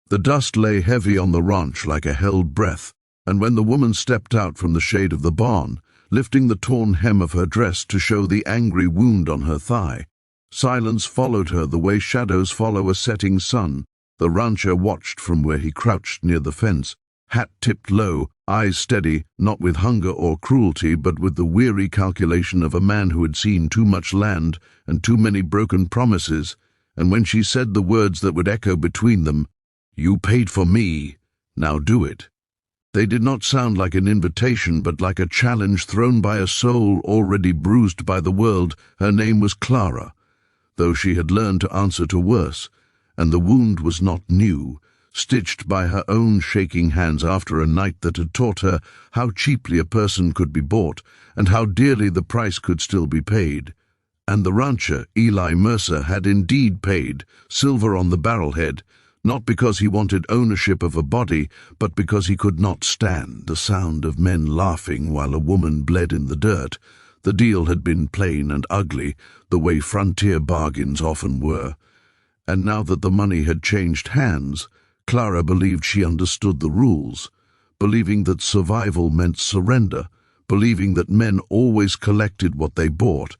The dust lay heavy on the ranch like a held breath, and when the woman stepped out from the shade of the barn, lifting the torn hem of her dress to show the angry wound on her thigh, silence followed her the way shadows follow a setting sun. The rancher watched from where he crouched near the fence, hat tipped low, eyes steady, not with hunger or cruelty, but with the weary calculation of a man who had seen too much land and too many broken promises. And when she said the words that would echo between them, "You paid for me, now do it," they did not sound like an invitation, but like a challenge thrown by a soul already bruised by the world. Her name was Clara, though she had learned to answer to worse, and the wound was not new, stitched by her own shaking hands after a night that had taught her how cheaply a person could be bought and how dearly the price could still be paid. And the rancher, Eli Mercer, had indeed paid, silver on the barrelhead, not because he wanted ownership of a body, but because he could not stand the sound of men laughing while a woman bled in the dirt. The deal had been plain and ugly, the way frontier bargains often were. And now that the money had changed hands, Clara believed she understood the rules, believing that survival meant surrender, believing that men always collected what they bought.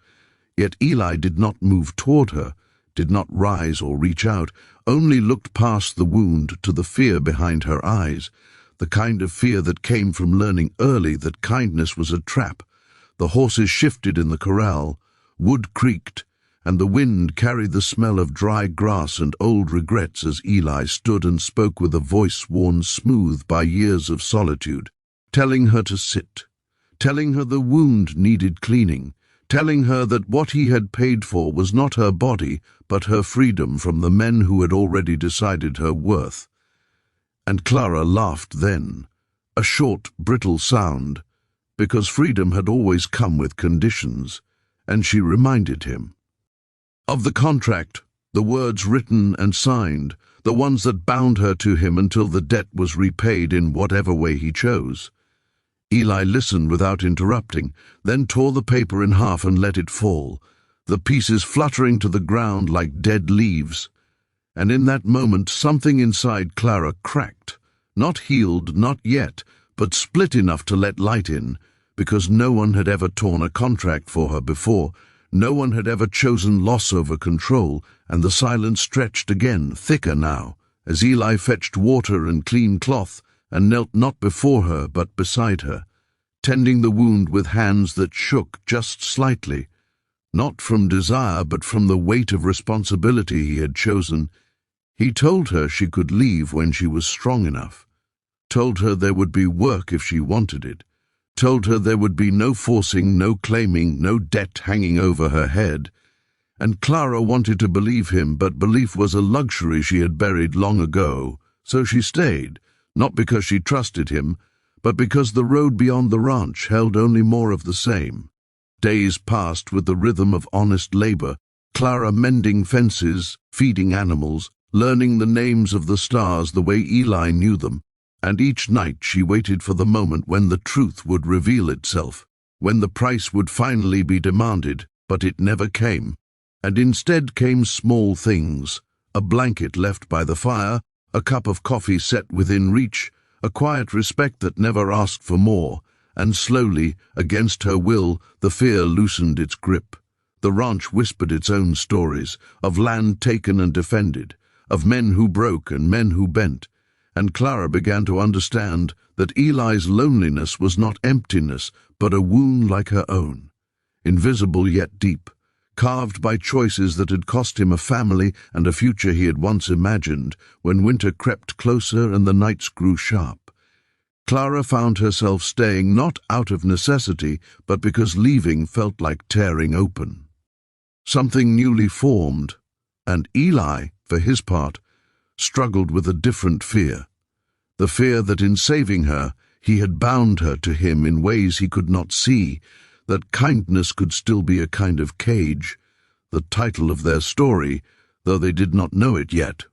Yet Eli did not move toward her, did not rise or reach out, only looked past the wound to the fear behind her eyes, the kind of fear that came from learning early that kindness was a trap. The horses shifted in the corral, wood creaked, and the wind carried the smell of dry grass and old regrets as Eli stood and spoke with a voice worn smooth by years of solitude, telling her to sit, telling her the wound needed cleaning, telling her that what he had paid for was not her body, but her freedom from the men who had already decided her worth. And Clara laughed then, a short, brittle sound, because freedom had always come with conditions, and she reminded him of the contract, the words written and signed, the ones that bound her to him until the debt was repaid in whatever way he chose. Eli listened without interrupting, then tore the paper in half and let it fall, the pieces fluttering to the ground like dead leaves. And in that moment something inside Clara cracked, not healed, not yet, but split enough to let light in, because no one had ever torn a contract for her before. No one had ever chosen loss over control, and the silence stretched again, thicker now, as Eli fetched water and clean cloth and knelt not before her but beside her, tending the wound with hands that shook just slightly, not from desire but from the weight of responsibility he had chosen. He told her she could leave when she was strong enough, told her there would be work if she wanted it, told her there would be no forcing, no claiming, no debt hanging over her head. And Clara wanted to believe him, but belief was a luxury she had buried long ago, so she stayed, not because she trusted him, but because the road beyond the ranch held only more of the same. Days passed with the rhythm of honest labor, Clara mending fences, feeding animals, learning the names of the stars the way Eli knew them, and each night she waited for the moment when the truth would reveal itself, when the price would finally be demanded, but it never came. And instead came small things, a blanket left by the fire, a cup of coffee set within reach, a quiet respect that never asked for more, and slowly, against her will, the fear loosened its grip. The ranch whispered its own stories, of land taken and defended, of men who broke and men who bent, and Clara began to understand that Eli's loneliness was not emptiness, but a wound like her own, invisible yet deep, carved by choices that had cost him a family and a future he had once imagined. When winter crept closer and the nights grew sharp, Clara found herself staying not out of necessity, but because leaving felt like tearing open something newly formed, and Eli, for his part, struggled with a different fear, the fear that in saving her he had bound her to him in ways he could not see, that kindness could still be a kind of cage. The title of their story, though they did not know it yet,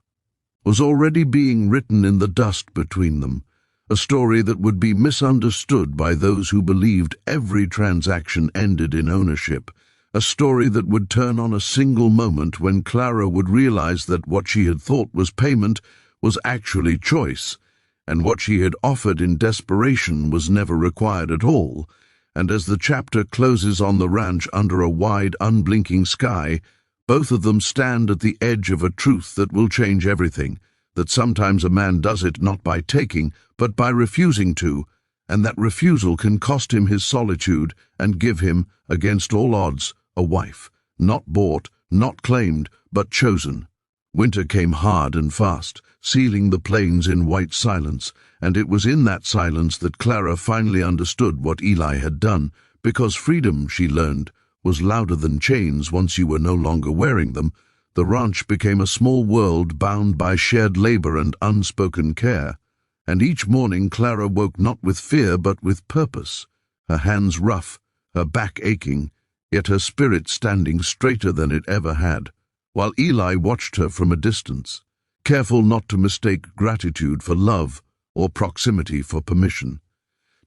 was already being written in the dust between them, a story that would be misunderstood by those who believed every transaction ended in ownership, a story that would turn on a single moment when Clara would realize that what she had thought was payment was actually choice, and what she had offered in desperation was never required at all. And as the chapter closes on the ranch under a wide, unblinking sky, both of them stand at the edge of a truth that will change everything, that sometimes a man does it not by taking, but by refusing to, and that refusal can cost him his solitude and give him, against all odds, a wife, not bought, not claimed, but chosen. Winter came hard and fast, sealing the plains in white silence, and it was in that silence that Clara finally understood what Eli had done, because freedom, she learned, was louder than chains once you were no longer wearing them. The ranch became a small world bound by shared labor and unspoken care, and each morning Clara woke not with fear but with purpose, her hands rough, her back aching, yet her spirit standing straighter than it ever had, while Eli watched her from a distance, careful not to mistake gratitude for love or proximity for permission,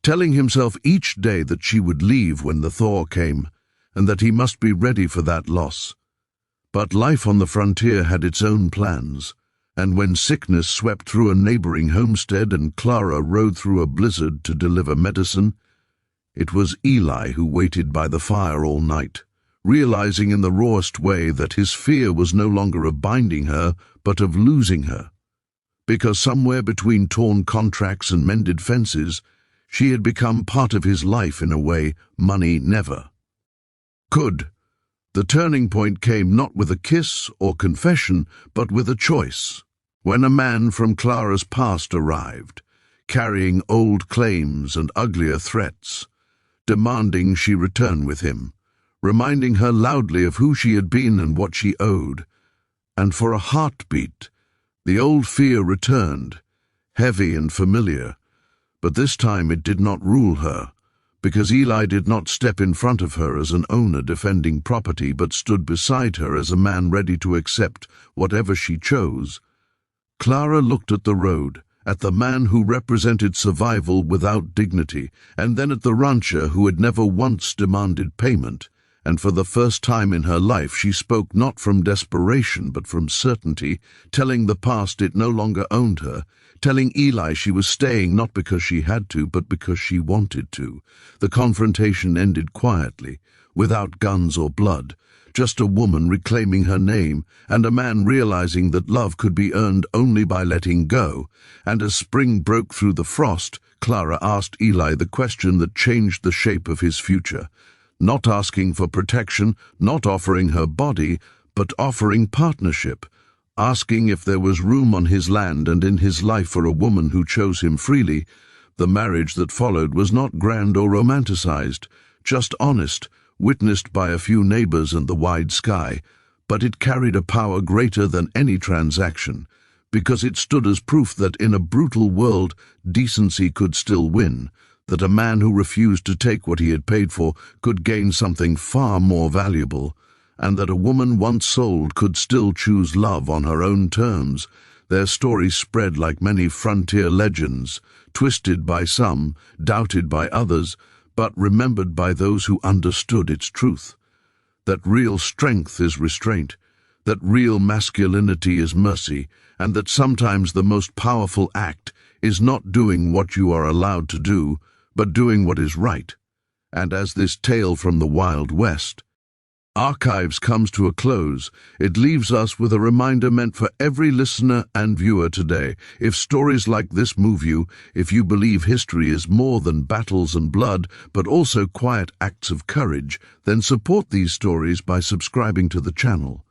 telling himself each day that she would leave when the thaw came, and that he must be ready for that loss. But life on the frontier had its own plans, and when sickness swept through a neighboring homestead and Clara rode through a blizzard to deliver medicine, it was Eli who waited by the fire all night, realizing in the rawest way that his fear was no longer of binding her, but of losing her. Because somewhere between torn contracts and mended fences, she had become part of his life in a way money never could. The turning point came not with a kiss or confession, but with a choice. When a man from Clara's past arrived, carrying old claims and uglier threats, demanding she return with him, reminding her loudly of who she had been and what she owed. And for a heartbeat, the old fear returned, heavy and familiar, but this time it did not rule her, because Eli did not step in front of her as an owner defending property, but stood beside her as a man ready to accept whatever she chose. Clara looked at the road, at the man who represented survival without dignity, and then at the rancher who had never once demanded payment, and for the first time in her life she spoke not from desperation but from certainty, telling the past it no longer owned her, telling Eli she was staying not because she had to, but because she wanted to. The confrontation ended quietly, without guns or blood, just a woman reclaiming her name, and a man realizing that love could be earned only by letting go. And as spring broke through the frost, Clara asked Eli the question that changed the shape of his future, not asking for protection, not offering her body, but offering partnership, asking if there was room on his land and in his life for a woman who chose him freely. The marriage that followed was not grand or romanticized, just honest, witnessed by a few neighbors and the wide sky, but it carried a power greater than any transaction, because it stood as proof that in a brutal world decency could still win, that a man who refused to take what he had paid for could gain something far more valuable, and that a woman once sold could still choose love on her own terms. Their story spread like many frontier legends, twisted by some, doubted by others, but remembered by those who understood its truth. That real strength is restraint, that real masculinity is mercy, and that sometimes the most powerful act is not doing what you are allowed to do, but doing what is right. And as this tale from the Wild West Archives comes to a close, it leaves us with a reminder meant for every listener and viewer today. If stories like this move you, if you believe history is more than battles and blood, but also quiet acts of courage, then support these stories by subscribing to the channel.